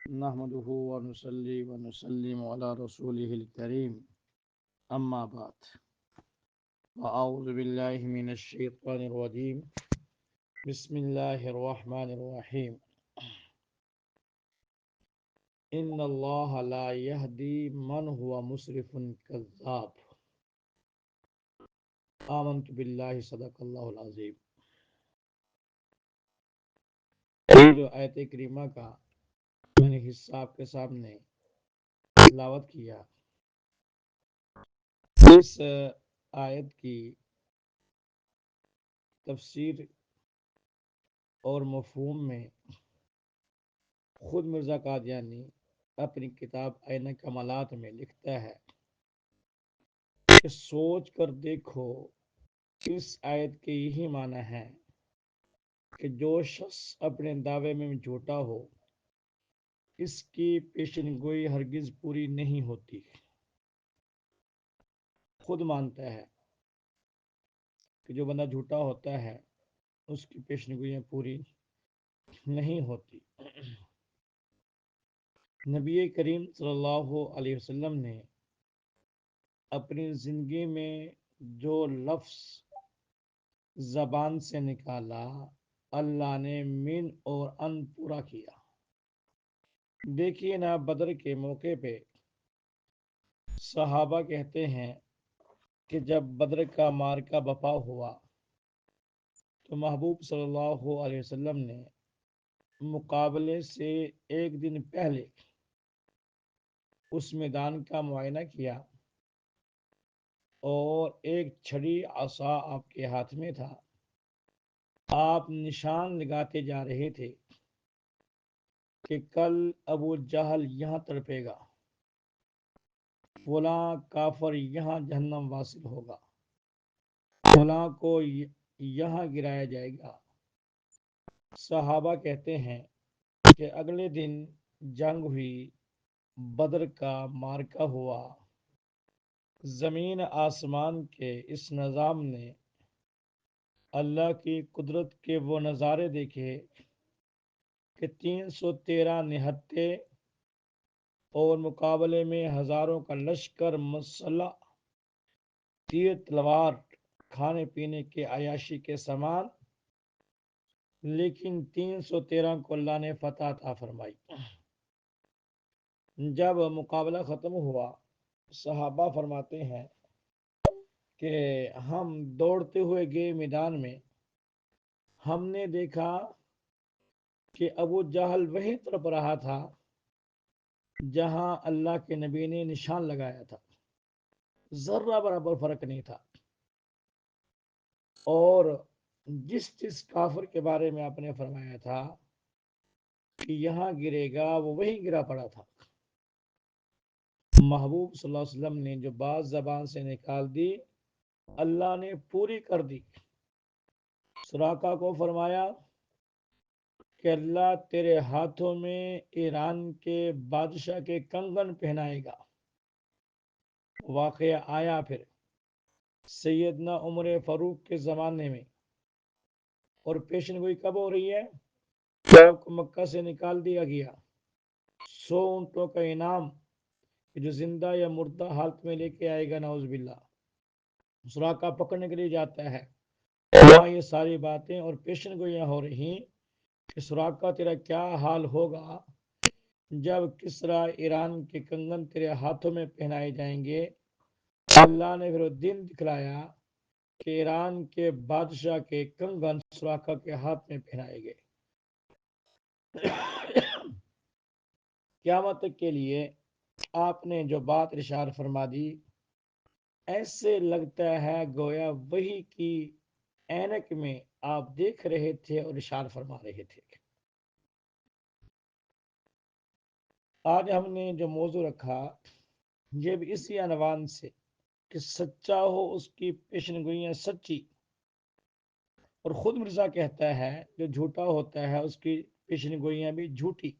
नहमदुहु व नुसल्ली व नुसल्लिमु अला रसूलिहिल करीम अम्मा बाद व अऊज़ु बिल्लाहि मिनश शैतानिर रजीम बिस्मिल्लाहिर रहमानिर रहीम इन्नल्लाहा ला यहदी मन हुवा मुस्रिफुन कज़्ज़ाब आमन्तु बिल्लाहि सदक़ल्लाहुल अज़ीम। ये जो आयत करीमा का मैंने हिस्सा आपके सामने तिलावत किया, इस आयत की तफसीर और मफहूम में खुद मिर्ज़ा कादियानी अपनी किताब ऐन कमालात में लिखता है कि सोच कर देखो, इस आयत के यही माना है कि जो शख्स अपने दावे में झूठा हो, इसकी पेशनगोई हरगिज पूरी नहीं होती। खुद मानता है कि जो बंदा झूठा होता है उसकी पेशनगोइयाँ पूरी नहीं होती। नबी करीम सल्लल्लाहु अलैहि वसल्लम ने अपनी ज़िंदगी में जो लफ्ज़ ज़बान से निकाला, अल्लाह ने मिन और अन पूरा किया। देखिए ना, बदर के मौके पे सहाबा कहते हैं कि जब बदर का मार्का बपा हुआ तो महबूब सल्लल्लाहु अलैहि वसल्लम ने मुकाबले से एक दिन पहले उस मैदान का मुआयना किया और एक छड़ी आसा आपके हाथ में था। आप निशान लगाते जा रहे थे कि कल अबू जहल यहाँ तड़पेगा, फला काफर यहाँ जहन्नम वासिल होगा, फला को यहाँ गिराया जाएगा। सहाबा कहते हैं कि अगले दिन जंग हुई, बदर का मार्का हुआ। ज़मीन आसमान के इस निज़ाम ने अल्लाह की कुदरत के वो नज़ारे देखे कि 313 निहत्थे और मुकाबले में हज़ारों का लश्कर मसल्लह, तीर तलवार, खाने पीने के अयाशी के सामान, लेकिन 313 को अल्लाह ने फतह अता फरमाई। जब मुकाबला ख़त्म हुआ, सहाबा फरमाते हैं कि हम दौड़ते हुए गए मैदान में, हमने देखा कि अबू जहल वहीं तरफ रहा था जहां अल्लाह के नबी ने निशान लगाया था। जर्रा बराबर फर्क नहीं था। और जिस जिस काफिर के बारे में आपने फरमाया था कि यहाँ गिरेगा, वो वहीं गिरा पड़ा था। महबूब सल्लल्लाहु अलैहि वसल्लम ने जो बात जबान से निकाल दी, अल्लाह ने पूरी कर दी। सुराका को फरमाया कि अल्लाह तेरे हाथों में ईरान के बादशाह के कंगन पहनाएगा। वाकया आया फिर सैयदना उमर फारूक के ज़माने में। और पेशन गोई कब हो रही है? जब मक्का से निकाल दिया गया 100 ऊंटों का इनाम, जो जिंदा या मुर्दा हालत में लेके आएगा, नाउज़ुबिल्लाह। सुराका पकड़ने के लिए जाता है, वहाँ ये सारी बातें और पेशन गोइयाँ हो रही कि सुराका तेरा क्या हाल होगा जब किसरा ईरान के कंगन तेरे हाथों में पहनाए जाएंगे। अल्लाह ने फिर दिन दिखलाया कि ईरान के बादशाह के कंगन सुराका के हाथ में पहनाए गए। क़यामत के लिए आपने जो बात इरशाद फरमा दी, ऐसे लगता है गोया वही की ऐनक में आप देख रहे थे और इरशाद फरमा रहे थे। आज हमने जो मौजू रखा, ये भी इसी अनवान से कि सच्चा हो उसकी पेशनगोइयाँ सच्ची, और खुद मिर्जा कहता है जो झूठा होता है उसकी पेशनगोइयाँ भी झूठी।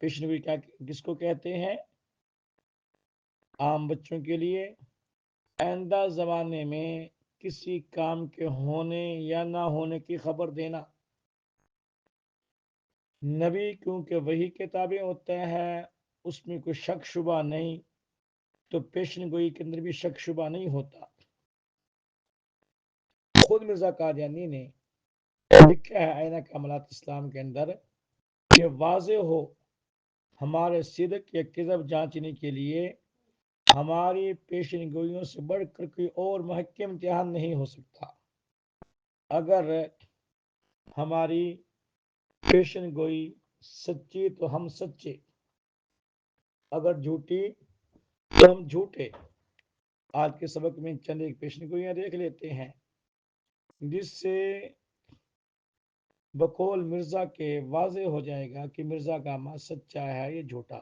पेशनगोई क्या किसको कहते हैं? आम बच्चों के लिए आइंदा ज़माने में किसी काम के होने या ना होने की खबर देना। नबी क्योंकि वही किताबें होता है, उसमें कोई शक शुबा नहीं, तो पेशन गोई के अंदर भी शक शुबा नहीं होता। खुद मिर्जा कादियानी ने लिखा है आईना कमलात इस्लाम के अंदर कि वाजे हो हमारे सिदक या किज़ब जांचने के लिए हमारी पेशन गोइयों से बढ़कर कोई और महक्कम इम्तिहान नहीं हो सकता। अगर हमारी पेशन गोई सच्ची तो हम सच्चे, अगर झूठी तो हम झूठे। आज के सबक में चंद एक पेशन गोइयां देख लेते हैं जिससे बकौल मिर्जा के वाजे हो जाएगा कि मिर्जा का मां सच्चा है ये झूठा।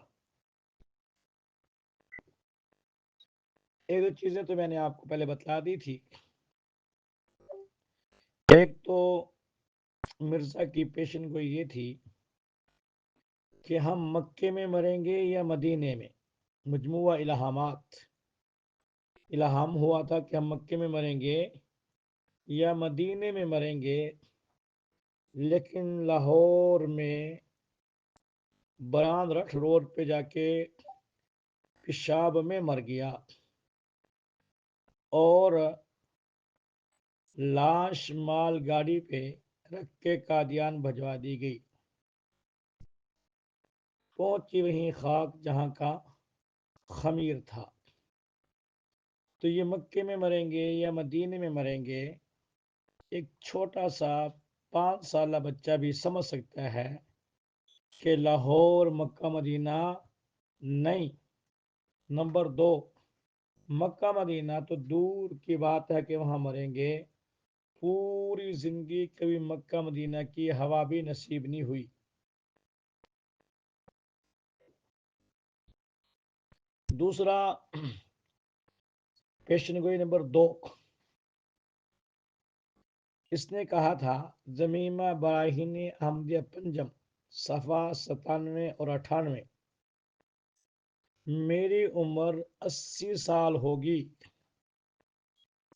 एक दो चीजें तो मैंने आपको पहले बतला दी थी। एक तो मिर्जा की पेशन गोई ये थी कि हम मक्के में मरेंगे या मदीने में। मजमुआ इल्हामात, इल्हाम हुआ था कि हम मक्के में मरेंगे या मदीने में मरेंगे, लेकिन लाहौर में बयान रख रोड पे जाके पेशाब में मर गया और लाश माल गाड़ी पे रख के कादियान भजवा दी गई। पहुंची वहीं खाक जहां का खमीर था। तो ये मक्के में मरेंगे या मदीने में मरेंगे, एक छोटा सा 5 साल बच्चा भी समझ सकता है कि लाहौर मक्का मदीना नहीं। नंबर 2, मक्का मदीना तो दूर की बात है कि वहां मरेंगे, पूरी जिंदगी कभी मक्का मदीना की हवा भी नसीब नहीं हुई। दूसरा पेशन गोई नंबर 2, इसने कहा था जमीमा बराहीन अहमदिया पंजम सफ़ा 97 और 98, मेरी उम्र 80 साल होगी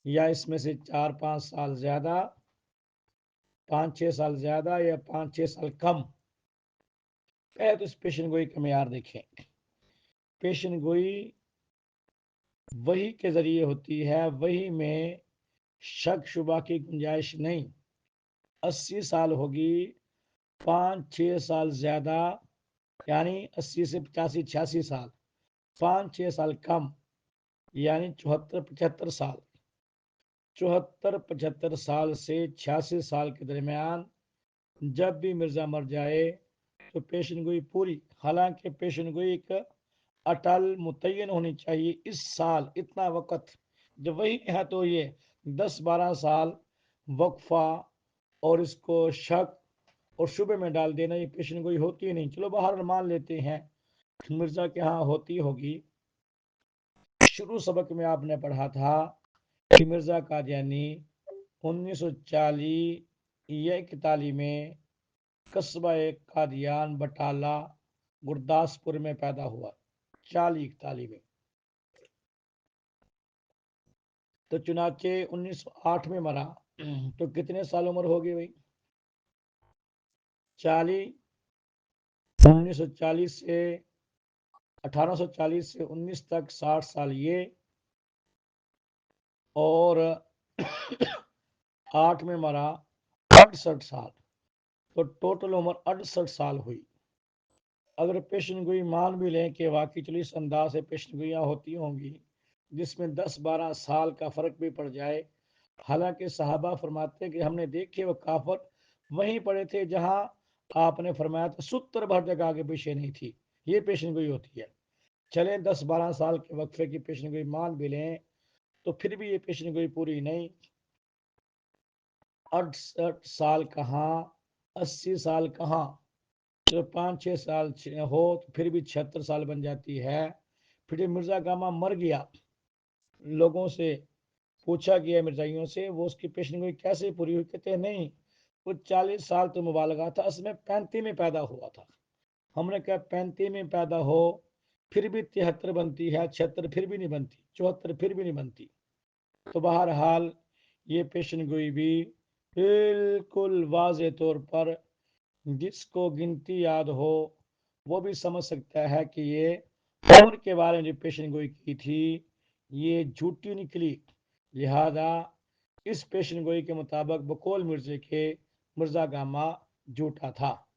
या इसमें से 4-5 साल ज्यादा, 5-6 साल ज्यादा या 5-6 साल कम। पहले तो इस पेशन गोई का मैार देखें। पेशन गोई वही के जरिए होती है, वही में शक शुबा की गुंजाइश नहीं। 80 साल होगी, 5-6 साल ज्यादा यानी 80 से 85-86 साल, 5-6 साल कम यानी 74-75 साल। 74-75 साल से 86 साल के दरमियान जब भी मिर्जा मर जाए तो पेशन गोई पूरी। हालांकि पेशन गोई एक अटल मुतय्यन होनी चाहिए, इस साल इतना वक्त। जब वही है तो ये 10-12 साल वक्फा और इसको शक और शुबे में डाल देना, ये पेशन गोई होती ही नहीं। चलो बाहर मान लेते हैं मिर्जा के यहाँ होती होगी। शुरू सबक में आपने पढ़ा था कि मिर्जा कादियानी 1940 या 41 में कस्बा कादियान बटाला गुरदासपुर में पैदा हुआ, 40-41 में। तो चुनाचे 1908 में मरा, तो कितने साल उम्र होगी भाई? 1940 से 1840 से 19 तक 60 साल ये, और 8 में मरा 68 साल, तो टोटल उम्र 68 साल हुई। अगर पेशन गोई मान भी लें कि वाकई चलो इस अंदाज से पेशन गोइयाँ होती होंगी जिसमें 10-12 साल का फर्क भी पड़ जाए। हालांकि सहाबा फरमाते कि हमने देखे वो काफर वहीं पड़े थे जहां आपने फरमाया था, सूत्र भर जगह आगे पीछे नहीं थी। ये पेशन गोई होती है। चले 10-12 साल के वक्फे की पेशन गोई मान भी लें तो फिर भी ये पेशन गोई पूरी नहीं। 68 साल कहाँ, 80 साल कहाँ, चलो 5-6 साल हो तो फिर भी 76 साल बन जाती है। फिर मिर्जा गामा मर गया, लोगों से पूछा गया मिर्जाइयों से वो उसकी पेशन गोई कैसे पूरी हुई, कहते हैं नहीं वो 40 साल तो मुबालगा था, असमें 35 में पैदा हुआ था। हमने कहा 35 में पैदा हो फिर भी 73 बनती है, 76 फिर भी नहीं बनती, 74 फिर भी नहीं बनती। तो बहरहाल ये पेशन गोई भी बिल्कुल वाजे तौर पर जिसको गिनती याद हो वो भी समझ सकता है कि ये उम्र के बारे में जो पेशन गोई की थी ये झूठी निकली। लिहाजा इस पेशन गोई के मुताबिक बकौल मिर्जे के मिर्जा गामा झूठा था।